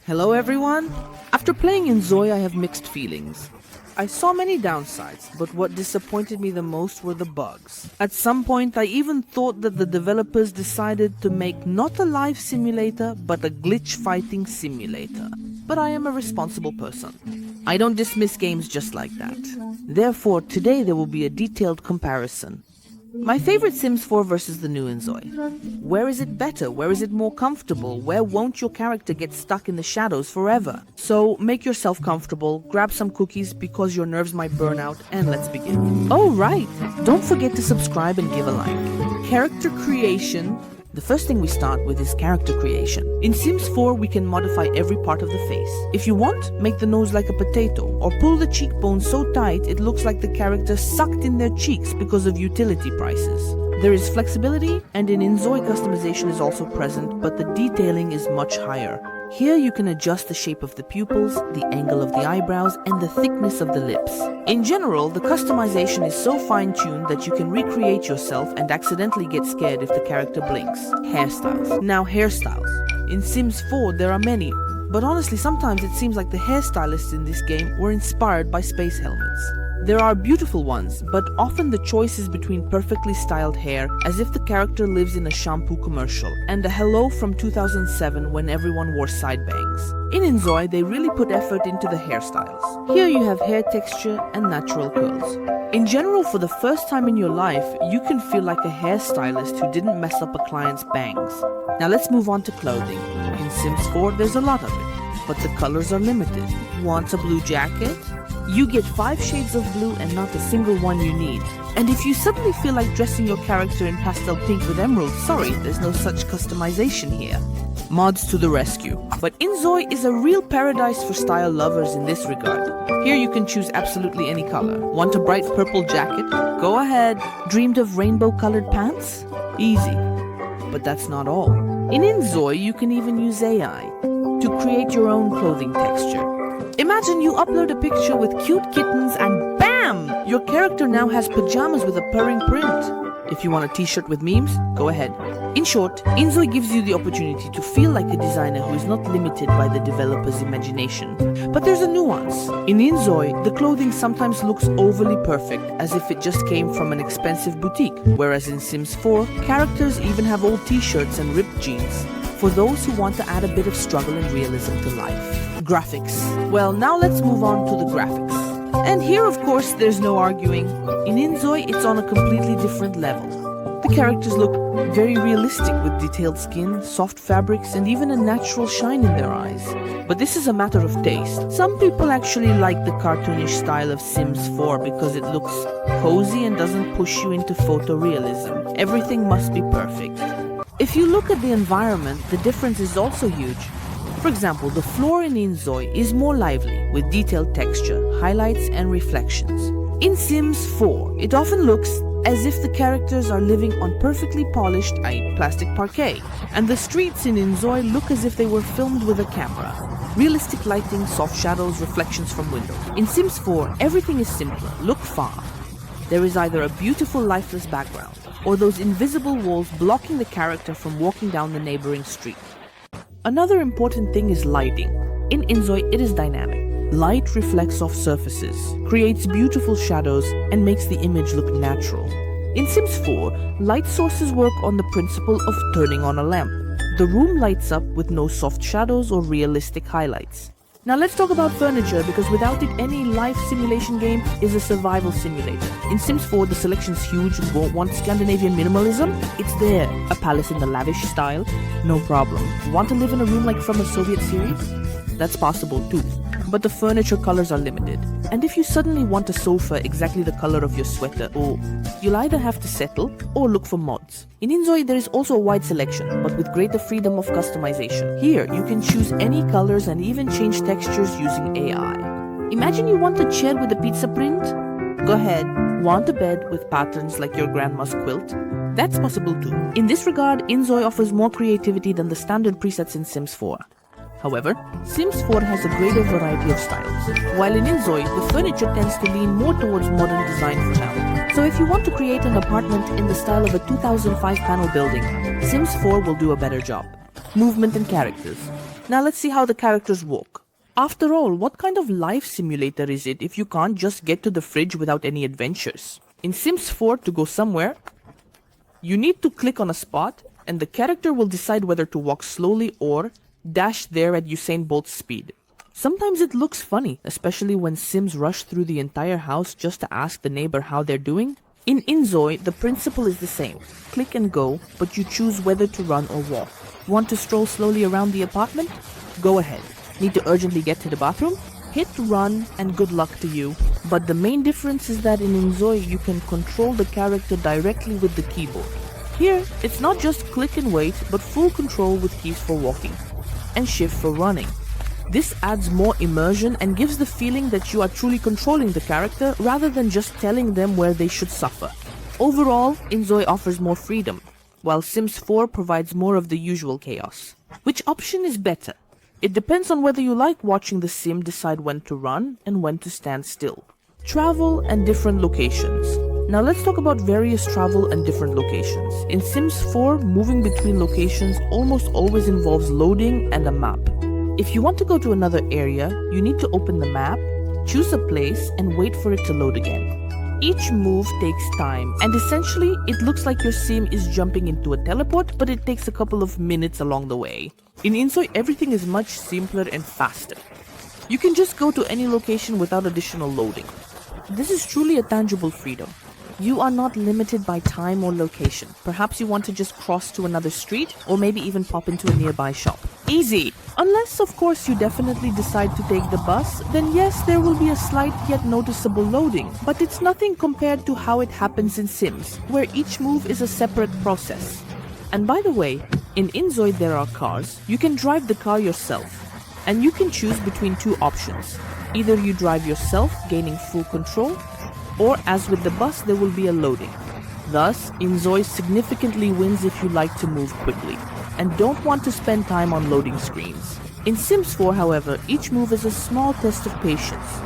Hello everyone! After playing Inzoi, I have mixed feelings. I saw many downsides, but what disappointed me the most were the bugs. At some point, I even thought that the developers decided to make not a life simulator, but a glitch fighting simulator. But I am a responsible person. I don't dismiss games just like that. Therefore, today there will be a detailed comparison. My favorite Sims 4 versus the new Inzoi. Where is it better? Where is it more comfortable? Where won't your character get stuck in the shadows forever? So make yourself comfortable, grab some cookies because your nerves might burn out, and let's begin. Oh right, don't forget to subscribe and give a like. Character creation. The first thing we start with is character creation. In Sims 4, we can modify every part of the face. If you want, make the nose like a potato, or pull the cheekbones so tight it looks like the character sucked in their cheeks because of utility prices. There is flexibility, and in Inzoi customization is also present, but the detailing is much higher. Here you can adjust the shape of the pupils, the angle of the eyebrows, and the thickness of the lips. In general, the customization is so fine-tuned that you can recreate yourself and accidentally get scared if the character blinks. Hairstyles. Now hairstyles. In Sims 4 there are many, but honestly sometimes it seems like the hairstylists in this game were inspired by space helmets. There are beautiful ones, but often the choice is between perfectly styled hair, as if the character lives in a shampoo commercial, and a hello from 2007 when everyone wore side bangs. In Inzoi, they really put effort into the hairstyles. Here you have hair texture and natural curls. In general, for the first time in your life, you can feel like a hairstylist who didn't mess up a client's bangs. Now let's move on to clothing. In Sims 4, there's a lot of it, but the colors are limited. Want a blue jacket? You get 5 shades of blue and not a single one you need. And if you suddenly feel like dressing your character in pastel pink with emeralds, sorry, there's no such customization here. Mods to the rescue. But Inzoi is a real paradise for style lovers in this regard. Here you can choose absolutely any color. Want a bright purple jacket? Go ahead. Dreamed of rainbow-colored pants? Easy. But that's not all. In Inzoi, you can even use AI to create your own clothing texture. Imagine you upload a picture with cute kittens and BAM! Your character now has pajamas with a purring print. If you want a t-shirt with memes, go ahead. In short, Inzoi gives you the opportunity to feel like a designer who is not limited by the developer's imagination. But there's a nuance. In Inzoi, the clothing sometimes looks overly perfect, as if it just came from an expensive boutique, whereas in Sims 4, characters even have old t-shirts and ripped jeans, for those who want to add a bit of struggle and realism to life. Graphics. Well, now let's move on to the graphics. And here, of course, there's no arguing. In Inzoi, it's on a completely different level. The characters look very realistic with detailed skin, soft fabrics, and even a natural shine in their eyes. But this is a matter of taste. Some people actually like the cartoonish style of Sims 4 because it looks cozy and doesn't push you into photorealism. Everything must be perfect. If you look at the environment, the difference is also huge. For example, the floor in Inzoi is more lively, with detailed texture, highlights and reflections. In Sims 4, it often looks as if the characters are living on perfectly polished plastic parquet, and the streets in Inzoi look as if they were filmed with a camera. Realistic lighting, soft shadows, reflections from windows. In Sims 4, everything is simpler. Look far. There is either a beautiful lifeless background, or those invisible walls blocking the character from walking down the neighboring street. Another important thing is lighting. In Inzoi, it is dynamic. Light reflects off surfaces, creates beautiful shadows, and makes the image look natural. In Sims 4, light sources work on the principle of turning on a lamp. The room lights up with no soft shadows or realistic highlights. Now let's talk about furniture, because without it, any life simulation game is a survival simulator. In Sims 4, the selection's huge. Want Scandinavian minimalism? It's there. A palace in the lavish style? No problem. Want to live in a room like from a Soviet series? That's possible too. But the furniture colors are limited. And if you suddenly want a sofa exactly the color of your sweater, you'll either have to settle or look for mods. In Inzoi, there is also a wide selection, but with greater freedom of customization. Here, you can choose any colors and even change textures using AI. Imagine you want a chair with a pizza print? Go ahead. Want a bed with patterns like your grandma's quilt? That's possible too. In this regard, Inzoi offers more creativity than the standard presets in Sims 4. However, Sims 4 has a greater variety of styles, while in Inzoi, the furniture tends to lean more towards modern design for now. So if you want to create an apartment in the style of a 2005 panel building, Sims 4 will do a better job. Movement and characters. Now let's see how the characters walk. After all, what kind of life simulator is it if you can't just get to the fridge without any adventures? In Sims 4, to go somewhere, you need to click on a spot and the character will decide whether to walk slowly or dash there at Usain Bolt's speed. Sometimes it looks funny, especially when Sims rush through the entire house just to ask the neighbor how they're doing. In Inzoi, the principle is the same. Click and go, but you choose whether to run or walk. Want to stroll slowly around the apartment? Go ahead. Need to urgently get to the bathroom? Hit run and good luck to you. But the main difference is that in Inzoi you can control the character directly with the keyboard. Here, it's not just click and wait, but full control with keys for walking and shift for running. This adds more immersion and gives the feeling that you are truly controlling the character rather than just telling them where they should suffer. Overall, Inzoi offers more freedom, while Sims 4 provides more of the usual chaos. Which option is better? It depends on whether you like watching the sim decide when to run and when to stand still. Travel and different locations. Now let's talk about various travel and different locations. In Sims 4, moving between locations almost always involves loading and a map. If you want to go to another area, you need to open the map, choose a place, and wait for it to load again. Each move takes time, and essentially, it looks like your sim is jumping into a teleport, but it takes a couple of minutes along the way. In Inzoi, everything is much simpler and faster. You can just go to any location without additional loading. This is truly a tangible freedom. You are not limited by time or location. Perhaps you want to just cross to another street, or maybe even pop into a nearby shop. Easy! Unless, of course, you definitely decide to take the bus, then yes, there will be a slight yet noticeable loading. But it's nothing compared to how it happens in Sims, where each move is a separate process. And by the way, in Inzoi there are cars. You can drive the car yourself, and you can choose between two options. Either you drive yourself, gaining full control, or as with the bus, there will be a loading. Thus, Inzoi significantly wins if you like to move quickly and don't want to spend time on loading screens. In Sims 4, however, each move is a small test of patience.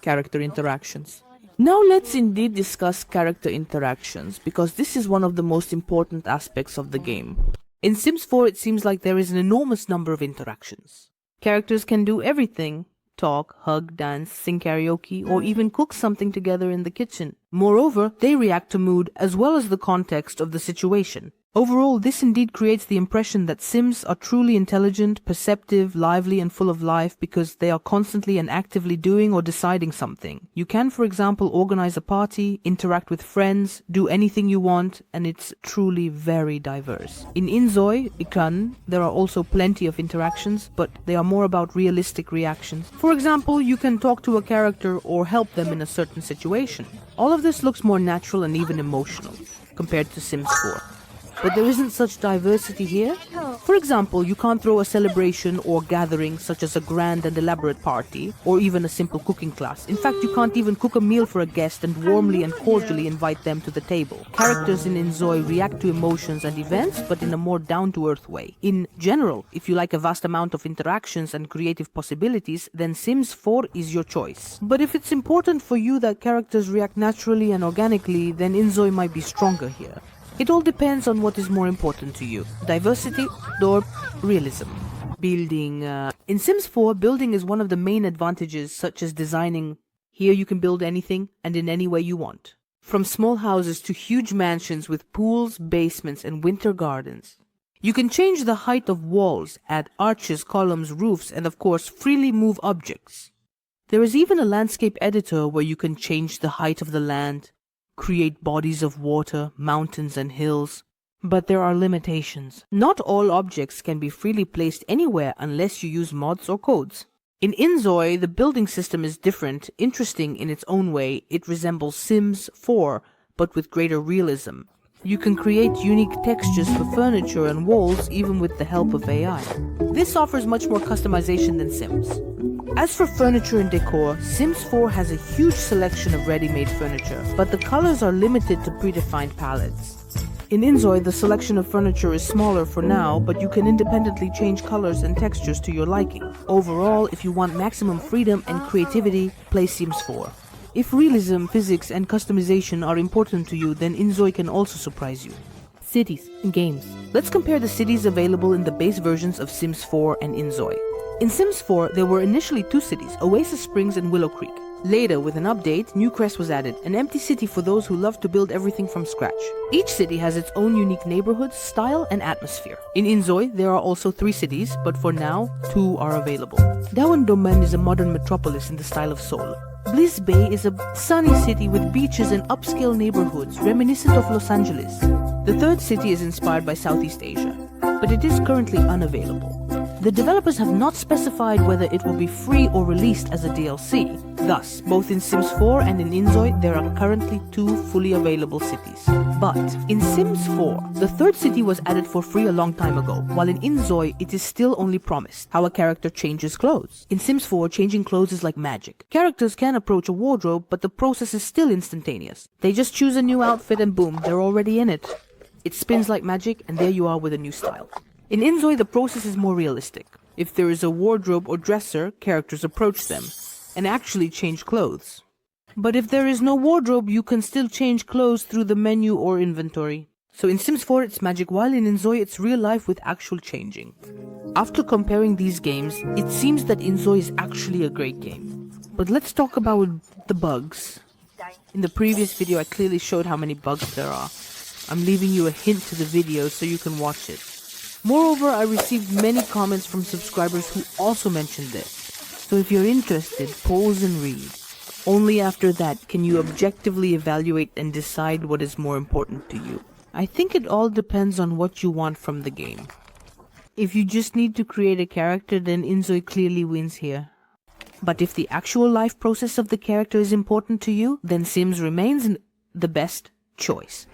Character interactions. Now let's indeed discuss character interactions, because this is one of the most important aspects of the game. In Sims 4, it seems like there is an enormous number of interactions. Characters can do everything. Talk, hug, dance, sing karaoke, or even cook something together in the kitchen. Moreover, they react to mood as well as the context of the situation. Overall, this indeed creates the impression that Sims are truly intelligent, perceptive, lively, and full of life because they are constantly and actively doing or deciding something. You can, for example, organize a party, interact with friends, do anything you want, and it's truly very diverse. In Inzoi, there are also plenty of interactions, but they are more about realistic reactions. For example, you can talk to a character or help them in a certain situation. All of this looks more natural and even emotional compared to Sims 4. But there isn't such diversity here. For example, you can't throw a celebration or gathering such as a grand and elaborate party, or even a simple cooking class. In fact, you can't even cook a meal for a guest and warmly and cordially invite them to the table. Characters in Inzoi react to emotions and events, but in a more down-to-earth way. In general, if you like a vast amount of interactions and creative possibilities, then Sims 4 is your choice. But if it's important for you that characters react naturally and organically, then Inzoi might be stronger here. It all depends on what is more important to you, diversity or realism. Building. In Sims 4, building is one of the main advantages, such as designing. Here you can build anything and in any way you want. From small houses to huge mansions with pools, basements, and winter gardens. You can change the height of walls, add arches, columns, roofs, and of course freely move objects. There is even a landscape editor where you can change the height of the land, create bodies of water, mountains and hills. But there are limitations. Not all objects can be freely placed anywhere unless you use mods or codes. In Inzoi, the building system is different, interesting in its own way. It resembles Sims 4, but with greater realism. You can create unique textures for furniture and walls even with the help of AI. This offers much more customization than Sims. As for furniture and decor, Sims 4 has a huge selection of ready-made furniture, but the colors are limited to predefined palettes. In Inzoi, the selection of furniture is smaller for now, but you can independently change colors and textures to your liking. Overall, if you want maximum freedom and creativity, play Sims 4. If realism, physics, and customization are important to you, then Inzoi can also surprise you. Cities and games. Let's compare the cities available in the base versions of Sims 4 and Inzoi. In Sims 4, there were initially 2 cities, Oasis Springs and Willow Creek. Later, with an update, New Crest was added, an empty city for those who love to build everything from scratch. Each city has its own unique neighborhood, style, and atmosphere. In Inzoi, there are also 3 cities, but for now, 2 are available. Dawan Domain is a modern metropolis in the style of Seoul. Bliss Bay is a sunny city with beaches and upscale neighborhoods reminiscent of Los Angeles. The third city is inspired by Southeast Asia, but it is currently unavailable. The developers have not specified whether it will be free or released as a DLC. Thus, both in Sims 4 and in Inzoi, there are currently 2 fully available cities. But in Sims 4, the third city was added for free a long time ago, while in Inzoi, it is still only promised how a character changes clothes. In Sims 4, changing clothes is like magic. Characters can approach a wardrobe, but the process is still instantaneous. They just choose a new outfit and boom, they're already in it. It spins like magic, and there you are with a new style. In Inzoi, the process is more realistic. If there is a wardrobe or dresser, characters approach them and actually change clothes. But if there is no wardrobe, you can still change clothes through the menu or inventory. So in Sims 4, it's magic, while in Inzoi, it's real life with actual changing. After comparing these games, it seems that Inzoi is actually a great game. But let's talk about the bugs. In the previous video, I clearly showed how many bugs there are. I'm leaving you a hint to the video so you can watch it. Moreover, I received many comments from subscribers who also mentioned this. So if you're interested, pause and read. Only after that can you objectively evaluate and decide what is more important to you. I think it all depends on what you want from the game. If you just need to create a character, then Inzoi clearly wins here. But if the actual life process of the character is important to you, then Sims remains the best choice.